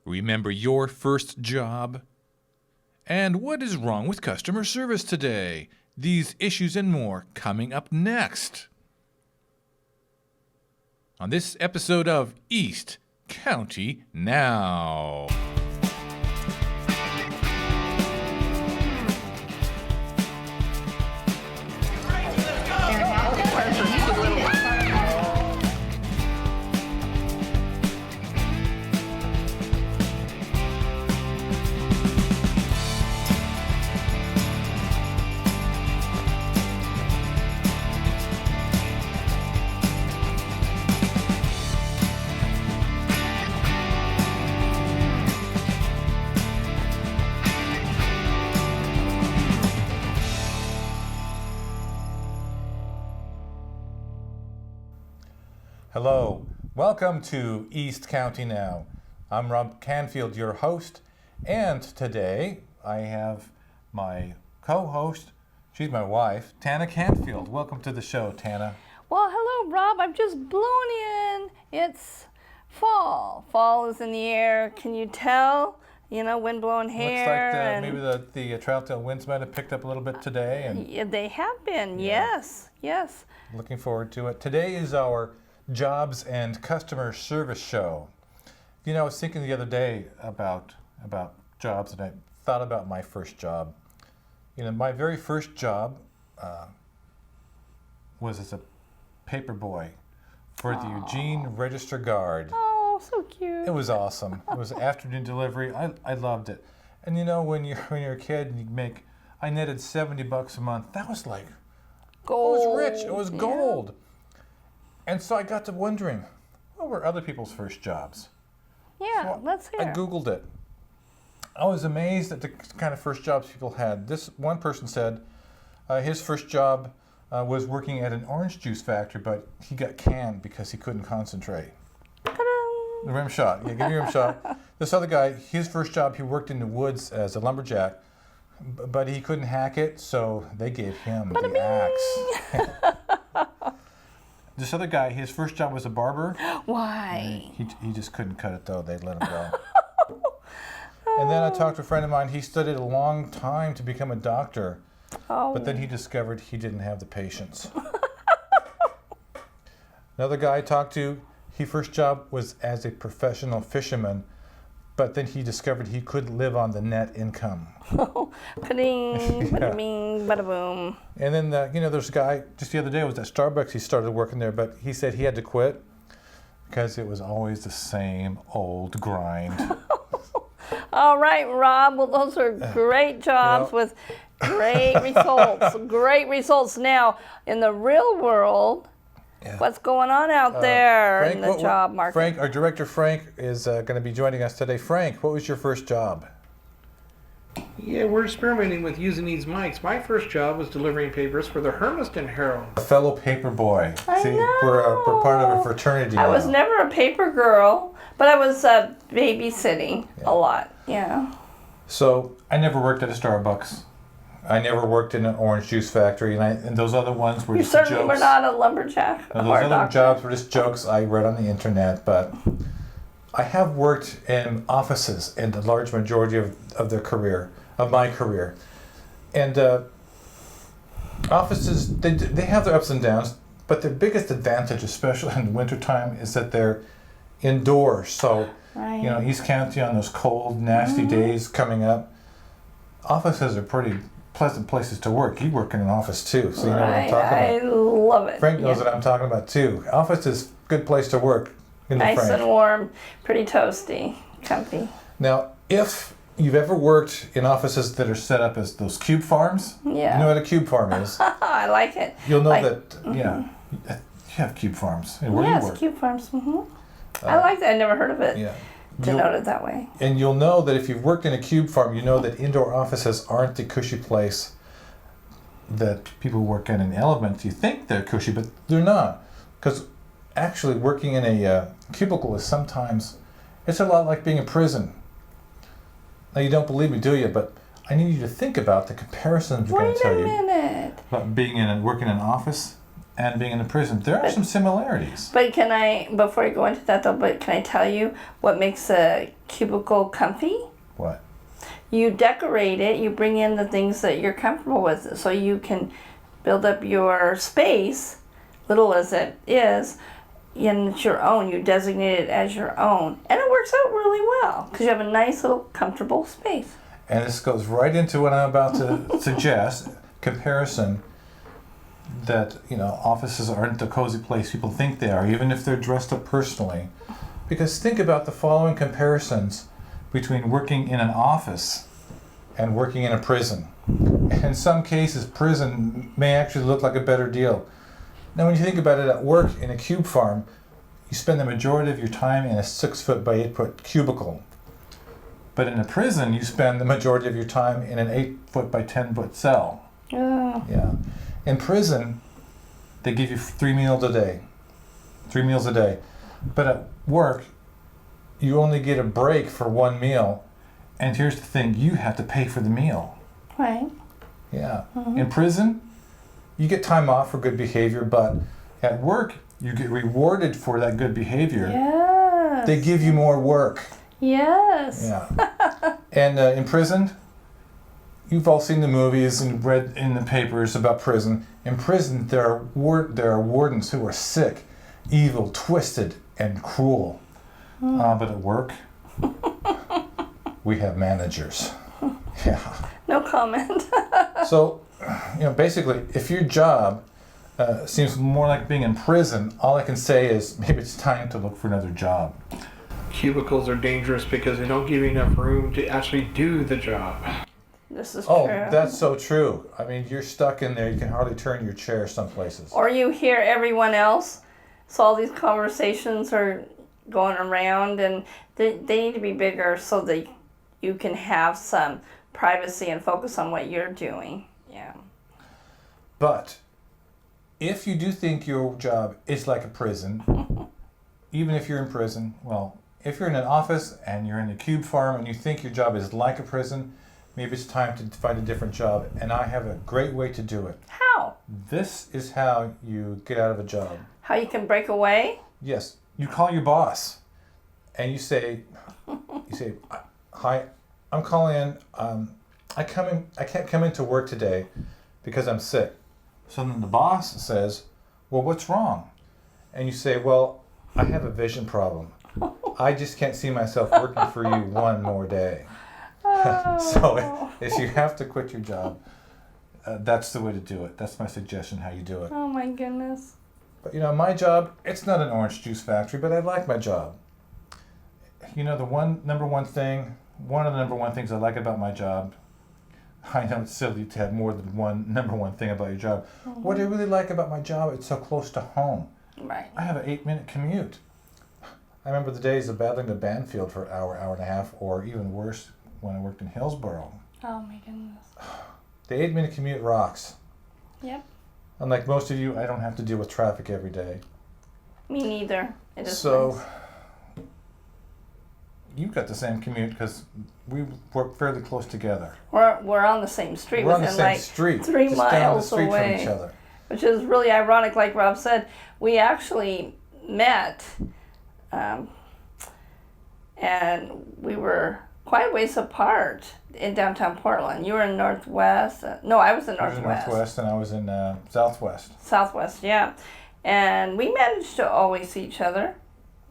Remember your first job? And what is wrong with customer service today? These issues and more coming up next. On this episode of East County Now. Hello, welcome to East County Now. I'm Rob Canfield, your host, and today I have my co-host, she's my wife, Tana Canfield. Welcome to the show, Tana. Well, hello, Rob. I've just blown in. It's fall. Fall is in the air. Can you tell? You know, wind blowing hair. Looks like maybe the Troutdale winds might have picked up a little bit today. And yeah, they have been, yes. Looking forward to it. Today is our Jobs and Customer Service Show. You know, I was thinking the other day about jobs, and I thought about my first job. You know, my very first job was as a paper boy for the Eugene Register Guard. Oh, so cute. It was awesome. It was afternoon delivery. I loved it. And you know, when you're a kid and I netted $70 a month. That was like Gold. It was rich. It was gold. And so I got to wondering, what were other people's first jobs? Yeah, So let's hear. I Googled it. I was amazed at the kind of first jobs people had. This one person said his first job was working at an orange juice factory, but he got canned because he couldn't concentrate. Ta-da! The rim shot. Yeah, give me a rim shot. This other guy, his first job, he worked in the woods as a lumberjack, but he couldn't hack it, so they gave him the axe. This other guy, his first job was a barber. Why? He just couldn't cut it, though. They let him go. And then I talked to a friend of mine. He studied a long time to become a doctor, but then he discovered he didn't have the patience. Another guy I talked to, his first job was as a professional fisherman, but then he discovered he couldn't live on the net income. Ka-ding, bada-bing, bada-boom. And then, there's a guy, just the other day, was at Starbucks. He started working there, but he said he had to quit because it was always the same old grind. All right, Rob. Well, those are great jobs with great results. Great results. Now, in the real world, what's going on out there Frank, in the job market? Frank, our director Frank, is going to be joining us today. Frank, what was your first job? Yeah, we're experimenting with using these mics. My first job was delivering papers for the Hermiston Herald. A fellow paper boy. I know. We're part of a fraternity I now. was never a paper girl, but I was babysitting a lot. Yeah. So I never worked at a Starbucks. I never worked in an orange juice factory, and those other ones were You just certainly jokes. were not a lumberjack. Those or a other doctor. jobs were just jokes I read on the internet, but I have worked in offices in the large majority of my career. And offices, they have their ups and downs, but their biggest advantage, especially in the wintertime, is that they're indoors. So, Right. East County on those cold, nasty days coming up, offices are pretty pleasant places to work. You work in an office too, so you know what I'm talking I about. love it. Frank knows what I'm talking about too. Office is a good place to work. Nice and warm, pretty toasty, comfy. Now, if you've ever worked in offices that are set up as those cube farms, Yeah. you know what a cube farm is. I like it. You'll know Like- that, you have cube farms. And where do you Yes, work? cube farms. I like that. I never heard of it. Yeah. Denoted that way. And you'll know that if you've worked in a cube farm, you know that indoor offices aren't the cushy place that people work in an element. You think they're cushy, but they're not. Because actually working in a cubicle is sometimes, it's a lot like being in prison. Now you don't believe me, do you? But I need you to think about the comparisons we're going to tell you Wait a minute. about working in an office and being in a prison, there are some similarities. But before I go into that though, but can I tell you what makes a cubicle comfy? What? You decorate it, you bring in the things that you're comfortable with, so you can build up your space, little as it is, and it's your own. You designate it as your own. And it works out really well because you have a nice little comfortable space. And this goes right into what I'm about to suggest, comparison that, offices aren't the cozy place people think they are, even if they're dressed up personally. Because think about the following comparisons between working in an office and working in a prison. In some cases, prison may actually look like a better deal. Now, when you think about it, at work in a cube farm, you spend the majority of your time in a 6-foot by 8-foot cubicle. But in a prison, you spend the majority of your time in an 8-foot by 10-foot cell. Yeah. In prison, they give you 3 meals a day. 3 meals a day. But at work, you only get a break for 1 meal. And here's the thing, you have to pay for the meal. Right. Yeah. Mm-hmm. In prison, you get time off for good behavior, but at work, you get rewarded for that good behavior. Yes. They give you more work. Yes. Yeah. And in prison, you've all seen the movies and read in the papers about prison. In prison, there are wardens who are sick, evil, twisted, and cruel. But at work, we have managers. Yeah. No comment. So, basically, if your job seems more like being in prison, all I can say is maybe it's time to look for another job. Cubicles are dangerous because they don't give you enough room to actually do the job. This is Oh, true. that's so true. I mean, you're stuck in there. You can hardly turn your chair some places. Or you hear everyone else. So all these conversations are going around, and they need to be bigger so that you can have some privacy and focus on what you're doing. Yeah. But if you do think your job is like a prison, even if you're in prison, well, if you're in an office and you're in a cube farm and you think your job is like a prison, maybe it's time to find a different job. And I have a great way to do it. How? This is how you get out of a job. How you can break away? Yes. You call your boss and you say, hi, I'm calling in. I can't come into work today because I'm sick. So then the boss says, well, what's wrong? And you say, well, I have a vision problem. I just can't see myself working for you one more day. So if you have to quit your job, that's the way to do it. That's my suggestion how you do it. Oh my goodness. But my job, it's not an orange juice factory, but I like my job. The one of the number one things I like about my job, I know it's silly to have more than one number one thing about your job. Mm-hmm. What I really like about my job, it's so close to home. Right. I have an 8-minute commute. I remember the days of battling to Canfield for an hour and a half, or even worse, when I worked in Hillsborough. Oh my goodness. The 8-minute commute rocks. Yep. Unlike most of you, I don't have to deal with traffic every day. Me neither. It is so, nice. You've got the same commute because we work fairly close together. We're on the same street. We're on the within same like street. 3 just miles down the street away. from each other. Which is really ironic, like Rob said. We actually met, and we were quite a ways apart in downtown Portland. You were in Northwest. No, I was in Northwest. You were in Northwest, and I was in Southwest. Southwest, yeah. And we managed to always see each other,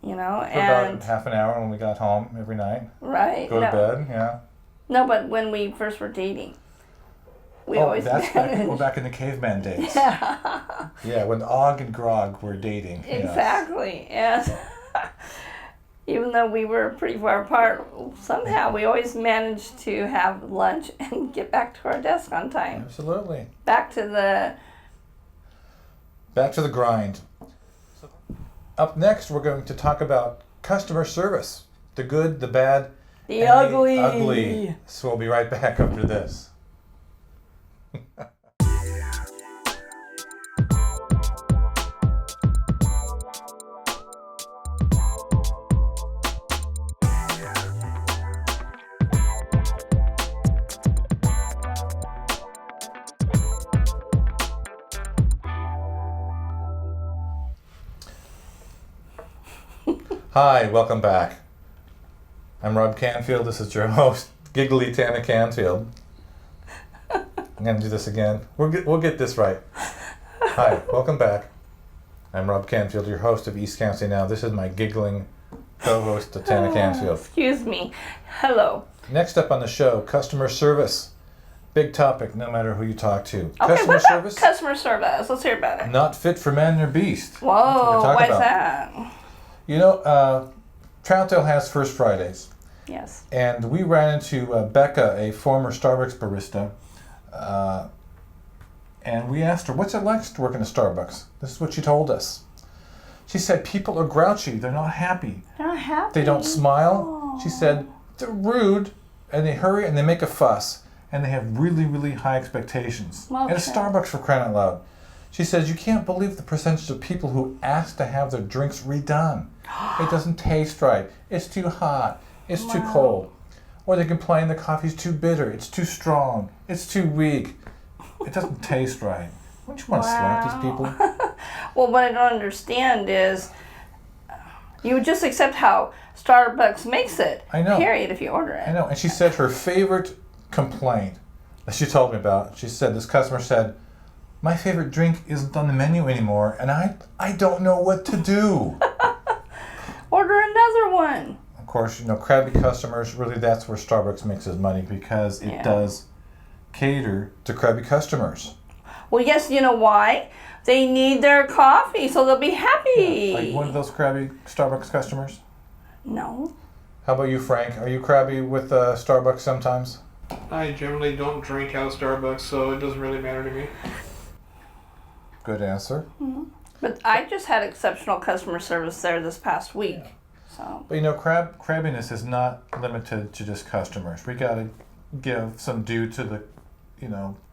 For about half an hour when we got home every night. Right. Go to bed, yeah. No, but when we first were dating, we always that's managed. back in the caveman days. Yeah. Yeah, when Og and Grog were dating. Exactly. Yes. And even though we were pretty far apart, somehow we always managed to have lunch and get back to our desk on time. Absolutely. Back to the grind. So, up next, we're going to talk about customer service. The good, the bad, the and ugly. The ugly. So we'll be right back after this. Hi, welcome back. I'm Rob Canfield. This is your host, Giggly Tana Canfield. I'm going to do this again. We'll get this right. Hi, welcome back. I'm Rob Canfield, your host of East County Now. This is my giggling co-host, Tana Canfield. Excuse me. Hello. Next up on the show, customer service. Big topic, no matter who you talk to. Okay, Customer what about service? customer service? Let's hear about it. Not fit for man or beast. Whoa, why is that? You know, Troutdale has First Fridays. Yes. And we ran into Becca, a former Starbucks barista, and we asked her, what's it like to work in a Starbucks? This is what she told us. She said, people are grouchy. They're not happy. They're not happy. They don't smile. Oh. She said, they're rude, and they hurry, and they make a fuss, and they have really, really high expectations. Okay. And it's Starbucks, for crying out loud. She says, you can't believe the percentage of people who ask to have their drinks redone. It doesn't taste right. It's too hot. It's too cold. Or they complain the coffee's too bitter. It's too strong. It's too weak. It doesn't taste right. Wouldn't you want to slap these people? Well, what I don't understand is you would just accept how Starbucks makes it. I know. Period, if you order it. I know. And she said her favorite complaint that she told me about, she said, this customer said, my favorite drink isn't on the menu anymore, and I don't know what to do. Order another one. Of course, you know, crabby customers, really that's where Starbucks makes its money, because it does cater to crabby customers. Well, yes, you know why? They need their coffee, so they'll be happy. Are you one of those crabby Starbucks customers? No. How about you, Frank? Are you crabby with Starbucks sometimes? I generally don't drink out of Starbucks, so it doesn't really matter to me. Good answer. Mm-hmm. But I just had exceptional customer service there this past week. So. But you know, crabbiness is not limited to just customers. We got to give some due to the,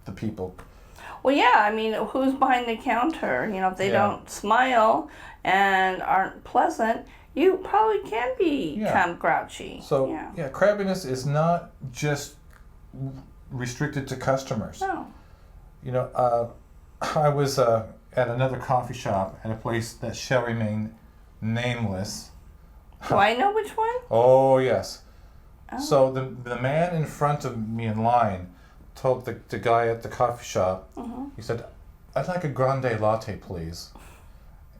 the people. Well, yeah, I mean, who's behind the counter? You know, if they don't smile and aren't pleasant, you probably can become grouchy. So, crabbiness is not just restricted to customers. No. You know, I was at another coffee shop at a place that shall remain nameless. Do I know which one? Oh, yes. Oh. So the man in front of me in line told the guy at the coffee shop, he said, I'd like a grande latte, please.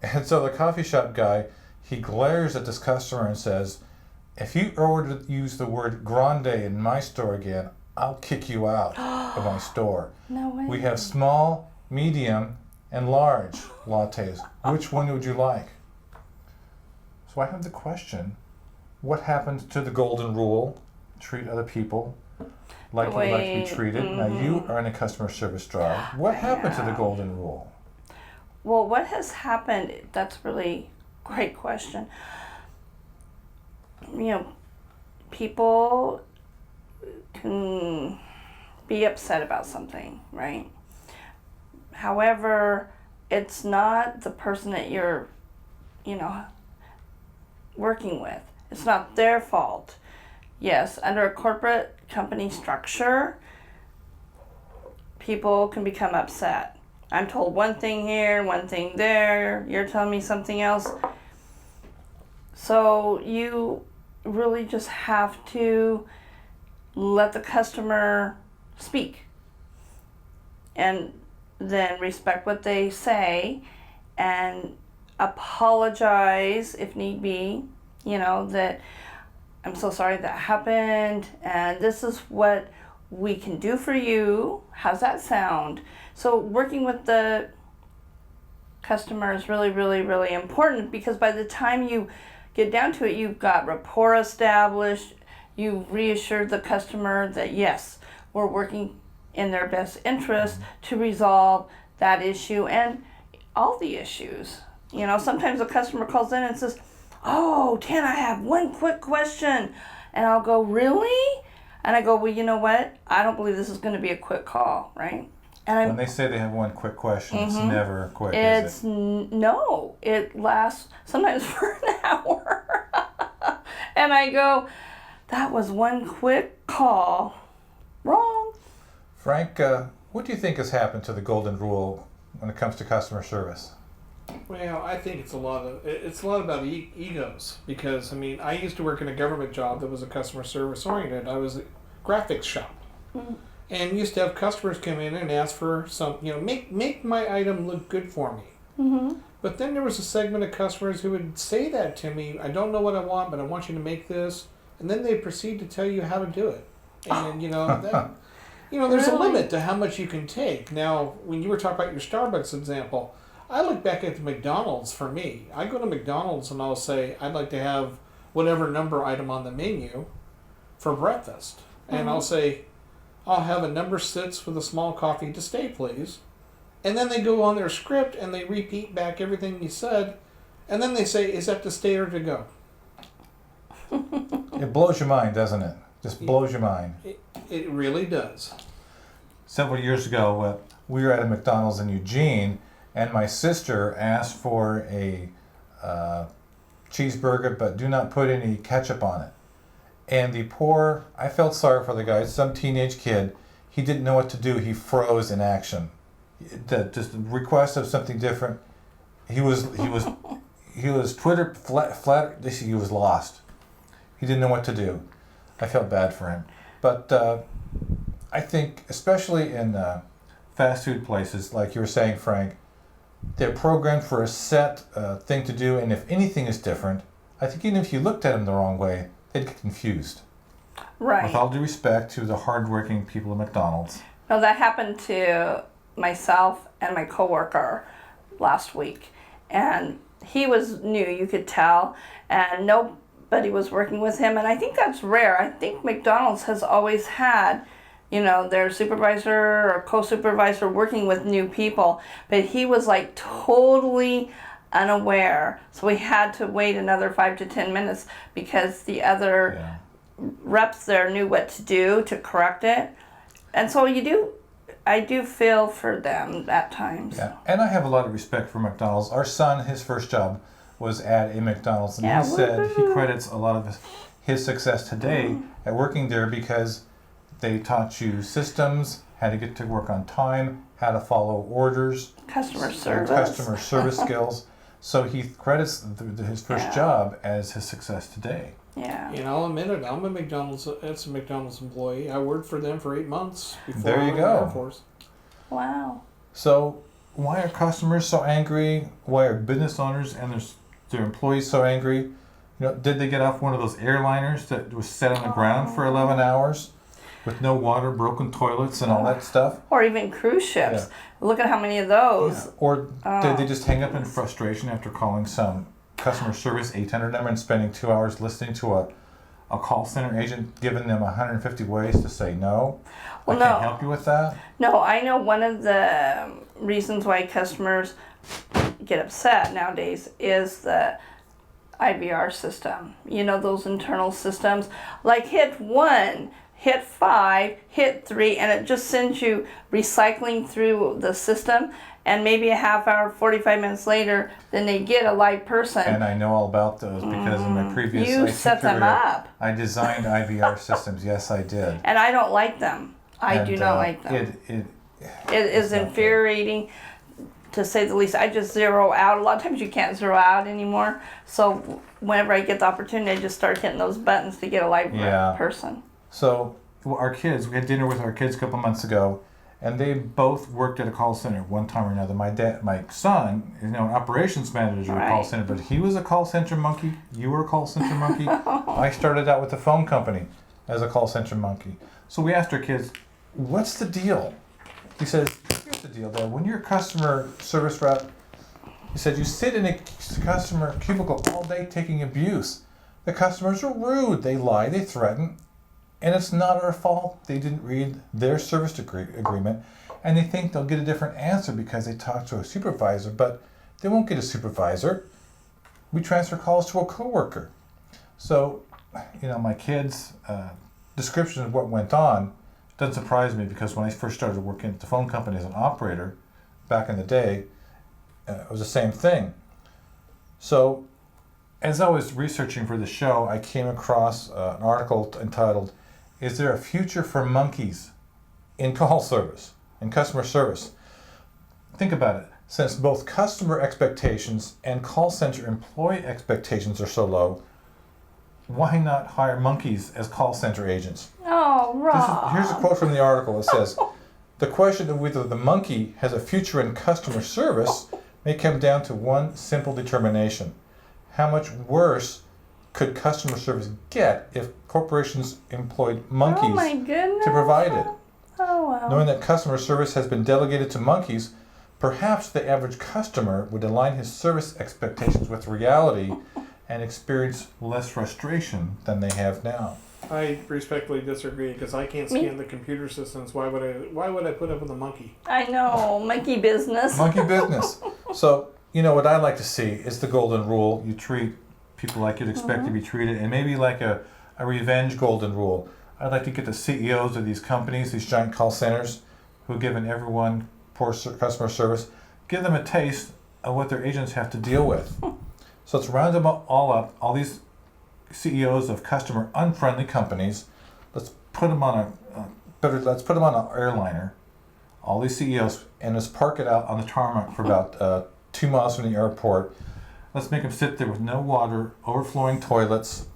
And so the coffee shop guy, he glares at this customer and says, if you order to use the word grande in my store again, I'll kick you out of my store. No way. We have small, medium, and large lattes. Which one would you like? So I have the question, what happened to the golden rule? Treat other people like you'd like to be treated. Now you are in a customer service job. What happened to the golden rule? Well, what has happened, that's really a great question. You know, people can be upset about something, right? However, it's not the person that you're, working with. It's not their fault. Yes, under a corporate company structure, people can become upset. I'm told one thing here, one thing there, you're telling me something else. So you really just have to let the customer speak and then respect what they say and apologize if need be, that I'm so sorry that happened and this is what we can do for you. How's that sound? So working with the customer is really, really, really important, because by the time you get down to it, you've got rapport established, you've reassured the customer that yes, we're working in their best interest to resolve that issue and all the issues. Sometimes a customer calls in and says, oh, Tana, I have one quick question. And I'll go, really? And I go, well, you know what? I don't believe this is going to be a quick call, right? And when they say they have one quick question, it's never quick, is it? No. It lasts sometimes for an hour. And I go, that was one quick call. Wrong. Frank, what do you think has happened to the golden rule when it comes to customer service? Well, I think it's a lot about egos, because I mean, I used to work in a government job that was a customer service oriented. I was a graphics shop, and used to have customers come in and ask for some, make my item look good for me. Mm-hmm. But then there was a segment of customers who would say that to me, I don't know what I want, but I want you to make this, and then they proceed to tell you how to do it. And there's a Really? limit to how much you can take. Now, when you were talking about your Starbucks example, I look back at the McDonald's for me. I go to McDonald's and I'll say, I'd like to have whatever number item on the menu for breakfast. And I'll say, I'll have a number 6 with a small coffee to stay, please. And then they go on their script and they repeat back everything you said. And then they say, is that to stay or to go? It blows your mind, doesn't it? Just blows your mind. It really does. Several years ago, we were at a McDonald's in Eugene, and my sister asked for a cheeseburger, but do not put any ketchup on it. And I felt sorry for the guy, some teenage kid. He didn't know what to do. He froze in action. Just a request of something different. He was Twitter flat. He was lost. He didn't know what to do. I felt bad for him. But I think, especially in fast food places, like you were saying, Frank, they're programmed for a set thing to do, and if anything is different, I think even if you looked at them the wrong way, they'd get confused. Right. With all due respect to the hardworking people at McDonald's. No, that happened to myself and my coworker last week, and he was new, you could tell, and nobody was working with him, and I think that's rare. I think McDonald's has always had, their supervisor or co-supervisor working with new people, but he was like totally unaware, so we had to wait another 5 to 10 minutes because the other reps there knew what to do to correct it. And so I do feel for them at times. Yeah, and I have a lot of respect for McDonald's. Our son, his first job was at a McDonald's, and he said he credits a lot of his success today at working there because they taught you systems, how to get to work on time, how to follow orders, customer service skills. So he credits his first job as his success today. Yeah. I'll admit it. I'm a McDonald's employee. I worked for them for 8 months before there you I went to go. the Air Force. Wow. So why are customers so angry? Why are business owners and their employees so angry? Did they get off one of those airliners that was set on the ground for 11 hours with no water, broken toilets, and all that stuff? Or even cruise ships. Yeah. Look at how many of those. Yeah. Or did they just hang up in frustration after calling some customer service 800 number and spending 2 hours listening to a call center agent giving them 150 ways to say no? I can't help you with that? No, I know one of the reasons why customers get upset nowadays is the IVR system. Those internal systems. Like hit 1, hit 5, hit 3, and it just sends you recycling through the system. And maybe a half hour, 45 minutes later, then they get a live person. And I know all about those because in my previous you set them up. I designed IVR systems. Yes, I did. And I don't like them. I do not like them. It is infuriating, to say the least. I just zero out. A lot of times you can't zero out anymore. So whenever I get the opportunity, I just start hitting those buttons to get a live person. So we had dinner with our kids a couple months ago, and they both worked at a call center one time or another. My son is an operations manager at a call center, but he was a call center monkey. You were a call center monkey. I started out with a phone company as a call center monkey. So we asked our kids, what's the deal? He says, here's the deal, Dad. When you're a customer service rep, he said, you sit in a customer cubicle all day taking abuse. The customers are rude. They lie. They threaten. And it's not our fault they didn't read their service agreement, and they think they'll get a different answer because they talked to a supervisor, but they won't get a supervisor. We transfer calls to a coworker. So, my kids' description of what went on doesn't surprise me because when I first started working at the phone company as an operator back in the day, it was the same thing. So, as I was researching for the show, I came across an article entitled, "Is there a future for monkeys in call service, in customer service?" Think about it. Since both customer expectations and call center employee expectations are so low, why not hire monkeys as call center agents? Oh, Rob. Here's a quote from the article. It says, the question of whether the monkey has a future in customer service may come down to one simple determination. How much worse could customer service get if corporations employed monkeys to provide it? Oh, wow. Knowing that customer service has been delegated to monkeys, perhaps the average customer would align his service expectations with reality and experience less frustration than they have now. I respectfully disagree because I can't scan the computer systems. Why would I put up with a monkey? I know, monkey business. Monkey business. So, what I like to see is the golden rule. You treat people like you'd expect to be treated, and maybe like a revenge golden rule. I'd like to get the CEOs of these companies, these giant call centers, who have given everyone poor customer service, give them a taste of what their agents have to deal with. So let's round them all up, all these CEOs of customer unfriendly companies. Let's put them on let's put them on an airliner, all these CEOs, and let's park it out on the tarmac for about 2 miles from the airport. Let's make them sit there with no water, overflowing toilets,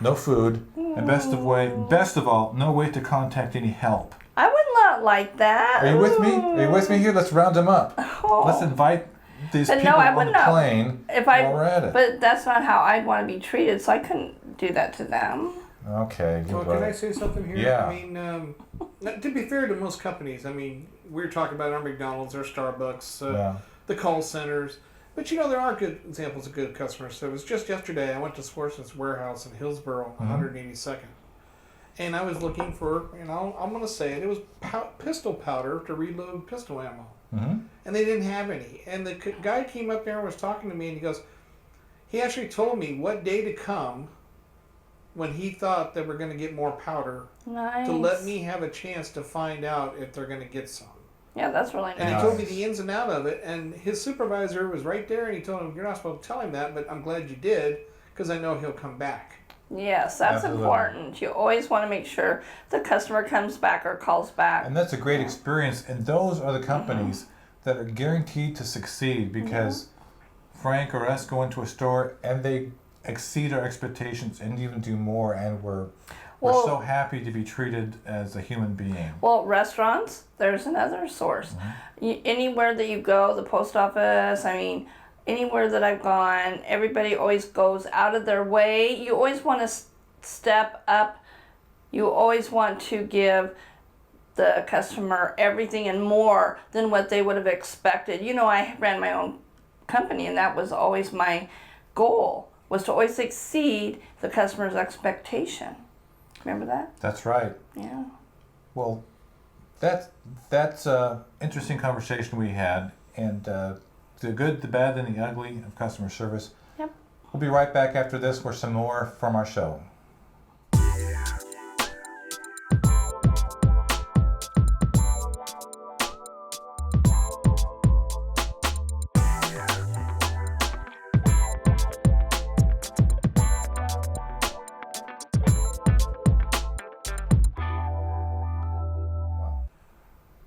no food, and best of all, no way to contact any help. I would not like that. Are you with me? Are you with me here? Let's round them up. Oh. Let's invite these But people no, I on would the not. plane while we're at it. But that's not how I'd want to be treated, so I couldn't do that to them. Okay. Well, can I say something here? Yeah. I mean, to be fair to most companies, I mean, we're talking about our McDonald's, our Starbucks, the call centers. But there are good examples of good customer service. Just yesterday, I went to Swarson's warehouse in Hillsboro, 182nd. And I was looking for, I'm going to say it, was pistol powder to reload pistol ammo. Mm-hmm. And they didn't have any. And the guy came up there and was talking to me, and he actually told me what day to come when he thought that we're going to get more powder Nice. to let me have a chance to find out if they're going to get some. Yeah, that's really nice. And he told me the ins and out of it, and his supervisor was right there, and he told him, you're not supposed to tell him that, but I'm glad you did, because I know he'll come back. Yes, that's important. You always want to make sure the customer comes back or calls back. And that's a great experience. And those are the companies that are guaranteed to succeed because Frank or us go into a store and they exceed our expectations and even do more. And we're so happy to be treated as a human being. Well, restaurants, there's another source. Anywhere that you go, the post office, anywhere that I've gone, everybody always goes out of their way. You always want to step up. You always want to give the customer everything and more than what they would have expected. I ran my own company, and that was always my goal, was to always exceed the customer's expectation. Remember that? That's right. Yeah. Well, that's an interesting conversation we had, and the good, the bad, and the ugly of customer service. Yep. We'll be right back after this with some more from our show.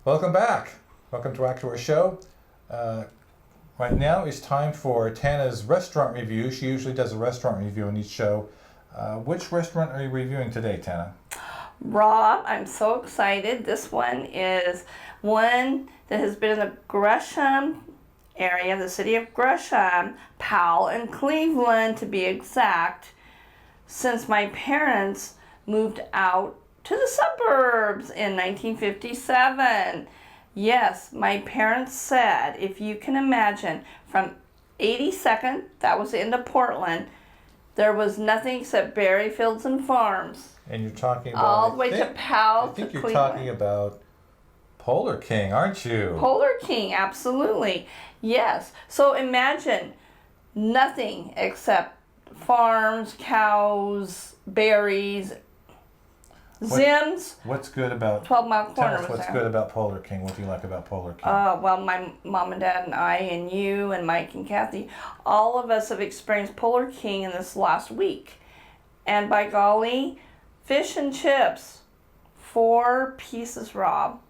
Welcome back. Welcome back to our show. Right now it's time for Tana's restaurant review. She usually does a restaurant review in each show. Which restaurant are you reviewing today, Tana? Rob, I'm so excited. This one is one that has been in the Gresham area, the city of Gresham, Powell, and Cleveland to be exact, since my parents moved out to the suburbs in 1957. Yes, my parents said, if you can imagine, from 82nd, that was the end of Portland, there was nothing except berry fields and farms. And you're talking about all the way to Powell to Cleveland. I think you're talking about Polar King, aren't you? Polar King, absolutely. Yes. So imagine nothing except farms, cows, berries, Zims. What's good about 12 Mile Corner? Tell us what's good about Polar King. What do you like about Polar King? Well, my mom and dad and I and you and Mike and Kathy, all of us have experienced Polar King in this last week. And by golly, fish and chips, 4 pieces, Rob.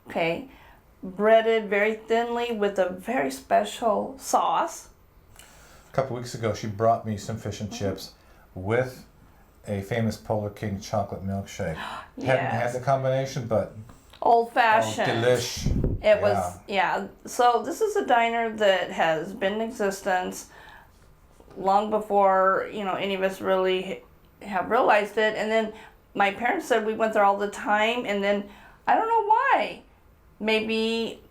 Okay. breaded very thinly with a very special sauce. A couple weeks ago, she brought me some fish and chips with a famous Polar King chocolate milkshake. Haven't had the combination, but old-fashioned. Delish. It was, So this is a diner that has been in existence long before, any of us really have realized it. And then my parents said we went there all the time, and then I don't know why. Maybe,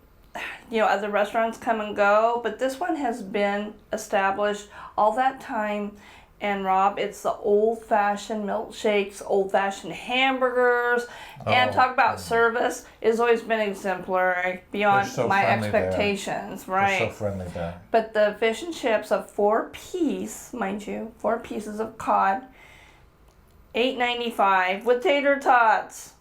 other restaurants come and go, but this one has been established all that time. And Rob, it's the old-fashioned milkshakes, old-fashioned hamburgers, and talk about service. It's always been exemplary beyond my expectations, there. right? They're so friendly there. But the fish and chips, a 4-piece, mind you, 4 pieces of cod, $8.95 with tater tots.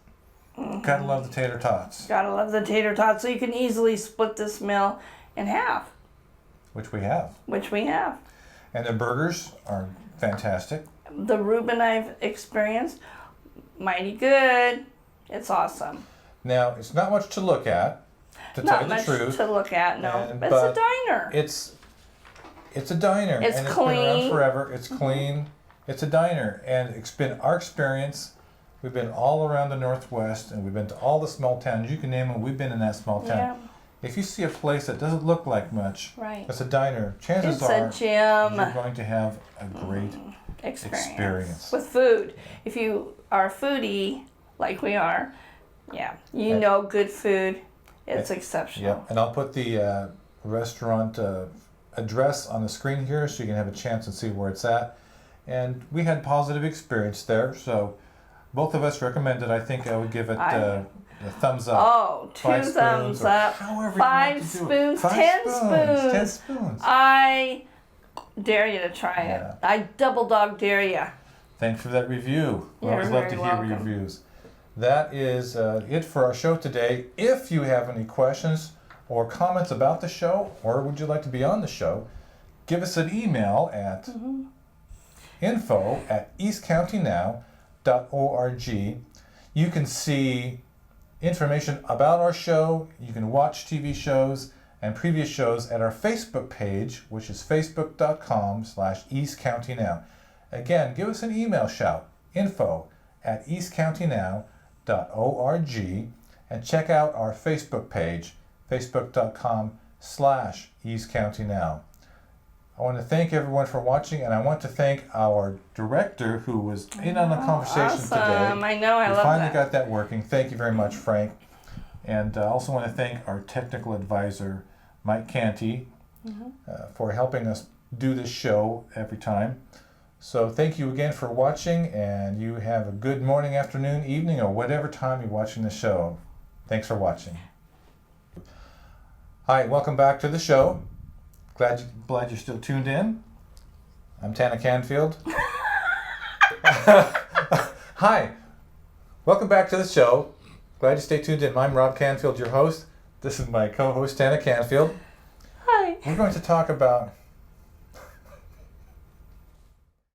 Gotta love the tater tots. Gotta love the tater tots. So you can easily split this meal in half. Which we have. And the burgers are fantastic. The Reuben I've experienced, mighty good. It's awesome. Now, it's not much to look at, to tell you the truth. Not much to look at, no. But it's a diner. It's a diner. It's and clean. It's been around forever. It's clean. It's a diner. And it's been our experience. We've been all around the Northwest, and we've been to all the small towns. You can name them. We've been in that small town. Yeah. If you see a place that doesn't look like much, right. It's a diner. Chances it's are a gym. you're going to have a great experience. With food. If you are a foodie, like we are, you know good food. It's exceptional. Yeah, and I'll put the restaurant address on the screen here so you can have a chance and see where it's at. And we had positive experience there, so both of us recommended. I think I would give it a thumbs up. Oh, 2 thumbs up. 5 spoons, 10 spoons. 10 spoons. I dare you to try it. I double dog dare you. Thanks for that review. We always love to hear reviews. That is it for our show today. If you have any questions or comments about the show, or would you like to be on the show, give us an email at info@eastcountynow.org. You can see information about our show. You can watch TV shows and previous shows at our Facebook page, which is facebook.com/eastcountynow. Again, give us an email shout, info@eastcountynow.org, and check out our Facebook page, facebook.com/eastcountynow. I want to thank everyone for watching, and I want to thank our director who was in on the conversation today. I know, I love that. We finally got that working. Thank you very much, Frank. And I also want to thank our technical advisor, Mike Canty, for helping us do this show every time. So thank you again for watching, and you have a good morning, afternoon, evening, or whatever time you're watching the show. Thanks for watching. Hi, welcome back to the show. Glad you're still tuned in. I'm Tana Canfield. Hi, welcome back to the show. Glad you stay tuned in. I'm Rob Canfield, your host. This is my co-host, Tana Canfield. Hi. We're going to talk about